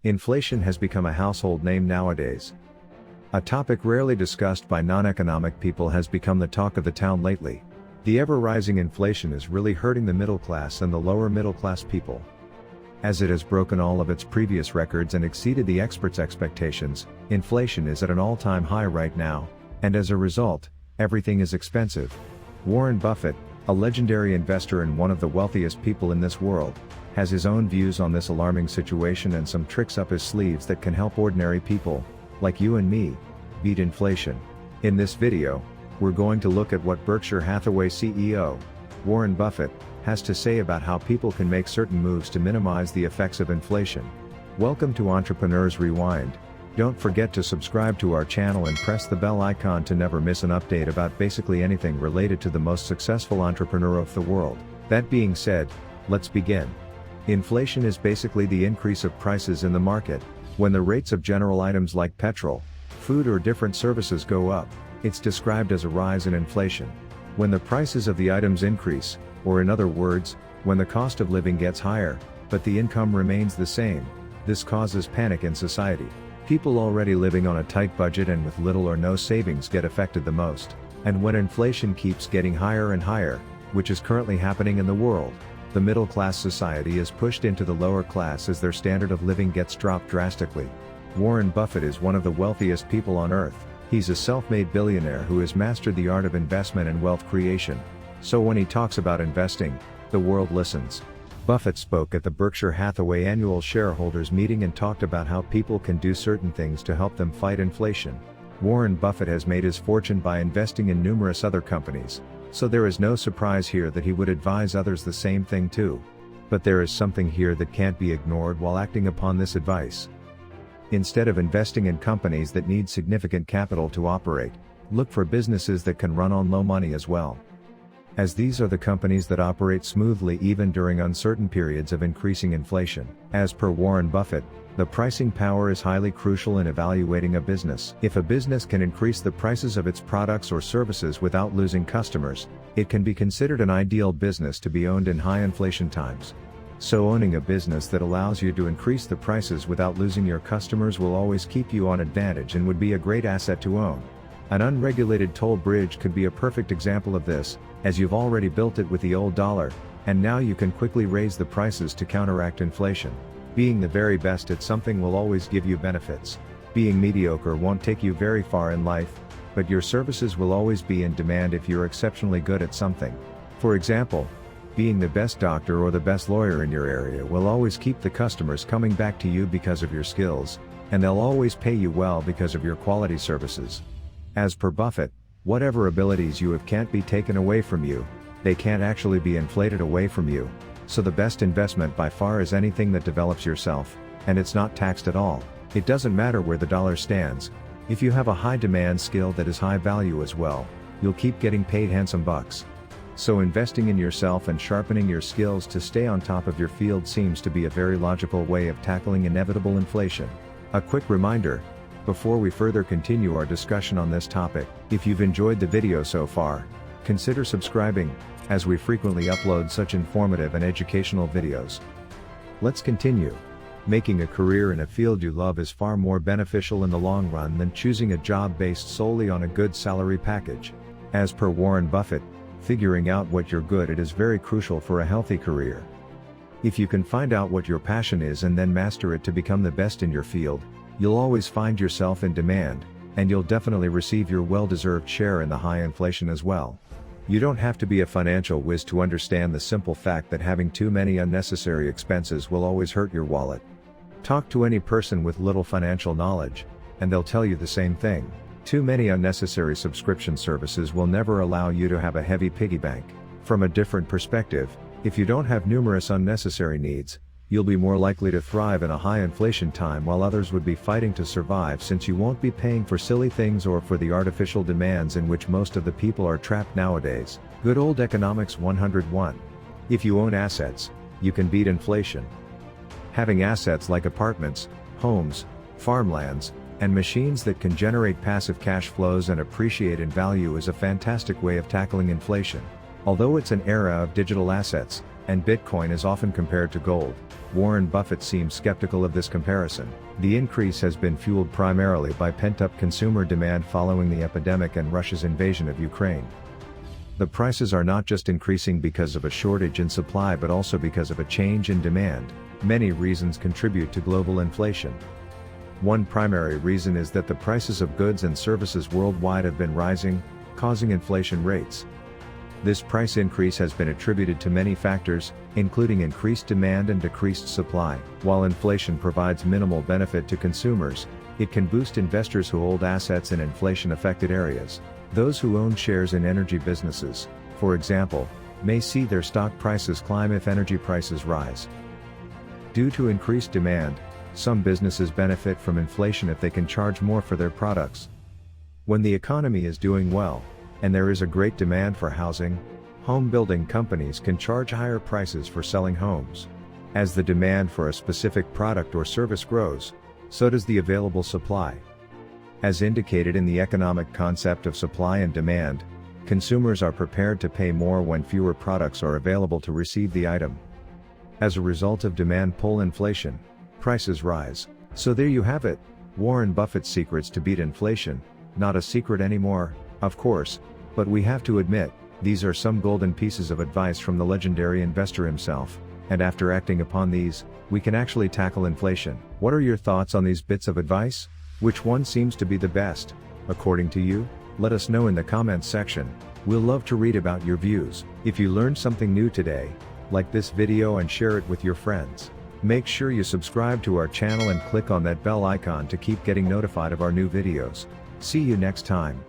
Inflation has become a household name nowadays. A topic rarely discussed by non-economic people has become the talk of the town lately. The ever-rising inflation is really hurting the middle class and the lower middle class people. As it has broken all of its previous records and exceeded the experts' expectations, inflation is at an all-time high right now, and as a result, everything is expensive. Warren Buffett, a legendary investor and one of the wealthiest people in this world, has his own views on this alarming situation and some tricks up his sleeves that can help ordinary people, like you and me, beat inflation. In this video, we're going to look at what Berkshire Hathaway CEO, Warren Buffett, has to say about how people can make certain moves to minimize the effects of inflation. Welcome to Entrepreneurs Rewind. Don't forget to subscribe to our channel and press the bell icon to never miss an update about basically anything related to the most successful entrepreneur of the world. That being said, let's begin. Inflation is basically the increase of prices in the market. When the rates of general items like petrol, food or different services go up, it's described as a rise in inflation. When the prices of the items increase, or in other words, when the cost of living gets higher, but the income remains the same, this causes panic in society. People already living on a tight budget and with little or no savings get affected the most. And when inflation keeps getting higher and higher, which is currently happening in the world, the middle class society is pushed into the lower class as their standard of living gets dropped drastically. Warren Buffett is one of the wealthiest people on earth. He's a self-made billionaire who has mastered the art of investment and wealth creation. So when he talks about investing, the world listens. Buffett spoke at the Berkshire Hathaway annual shareholders meeting and talked about how people can do certain things to help them fight inflation. Warren Buffett has made his fortune by investing in numerous other companies, so there is no surprise here that he would advise others the same thing too. But there is something here that can't be ignored while acting upon this advice. Instead of investing in companies that need significant capital to operate, look for businesses that can run on low money as well, as these are the companies that operate smoothly even during uncertain periods of increasing inflation. As per Warren Buffett, the pricing power is highly crucial in evaluating a business. If a business can increase the prices of its products or services without losing customers, it can be considered an ideal business to be owned in high inflation times. So owning a business that allows you to increase the prices without losing your customers will always keep you on advantage and would be a great asset to own. An unregulated toll bridge could be a perfect example of this, as you've already built it with the old dollar, and now you can quickly raise the prices to counteract inflation. Being the very best at something will always give you benefits. Being mediocre won't take you very far in life, but your services will always be in demand if you're exceptionally good at something. For example, being the best doctor or the best lawyer in your area will always keep the customers coming back to you because of your skills, and they'll always pay you well because of your quality services. As per Buffett, whatever abilities you have can't be taken away from you, they can't actually be inflated away from you. So the best investment by far is anything that develops yourself, and it's not taxed at all. It doesn't matter where the dollar stands. If you have a high demand skill that is high value as well, you'll keep getting paid handsome bucks. So investing in yourself and sharpening your skills to stay on top of your field seems to be a very logical way of tackling inevitable inflation. A quick reminder, before we further continue our discussion on this topic, if you've enjoyed the video so far, consider subscribing, as we frequently upload such informative and educational videos. Let's continue. Making a career in a field you love is far more beneficial in the long run than choosing a job based solely on a good salary package. As per Warren Buffett, figuring out what you're good at is very crucial for a healthy career. If you can find out what your passion is and then master it to become the best in your field, you'll always find yourself in demand, and you'll definitely receive your well-deserved share in the high inflation as well. You don't have to be a financial whiz to understand the simple fact that having too many unnecessary expenses will always hurt your wallet. Talk to any person with little financial knowledge, and they'll tell you the same thing. Too many unnecessary subscription services will never allow you to have a heavy piggy bank. From a different perspective, if you don't have numerous unnecessary needs, you'll be more likely to thrive in a high inflation time while others would be fighting to survive, since you won't be paying for silly things or for the artificial demands in which most of the people are trapped nowadays. Good old economics 101. If you own assets, you can beat inflation. Having assets like apartments, homes, farmlands, and machines that can generate passive cash flows and appreciate in value is a fantastic way of tackling inflation. Although it's an era of digital assets, and Bitcoin is often compared to gold. Warren Buffett seems skeptical of this comparison. The increase has been fueled primarily by pent-up consumer demand following the epidemic and Russia's invasion of Ukraine. The prices are not just increasing because of a shortage in supply but also because of a change in demand. Many reasons contribute to global inflation. One primary reason is that the prices of goods and services worldwide have been rising, causing inflation rates. This price increase has been attributed to many factors, including increased demand and decreased supply. While inflation provides minimal benefit to consumers, it can boost investors who hold assets in inflation-affected areas. Those who own shares in energy businesses, for example, may see their stock prices climb if energy prices rise. Due to increased demand, some businesses benefit from inflation if they can charge more for their products. When the economy is doing well, and there is a great demand for housing, home building companies can charge higher prices for selling homes. As the demand for a specific product or service grows, so does the available supply. As indicated in the economic concept of supply and demand, consumers are prepared to pay more when fewer products are available to receive the item. As a result of demand pull inflation, prices rise. So there you have it, Warren Buffett's secrets to beat inflation. Not a secret anymore, of course, but we have to admit, these are some golden pieces of advice from the legendary investor himself, and after acting upon these, we can actually tackle inflation. What are your thoughts on these bits of advice? Which one seems to be the best, according to you? Let us know in the comments section. We'll love to read about your views. If you learned something new today, like this video and share it with your friends. Make sure you subscribe to our channel and click on that bell icon to keep getting notified of our new videos. See you next time.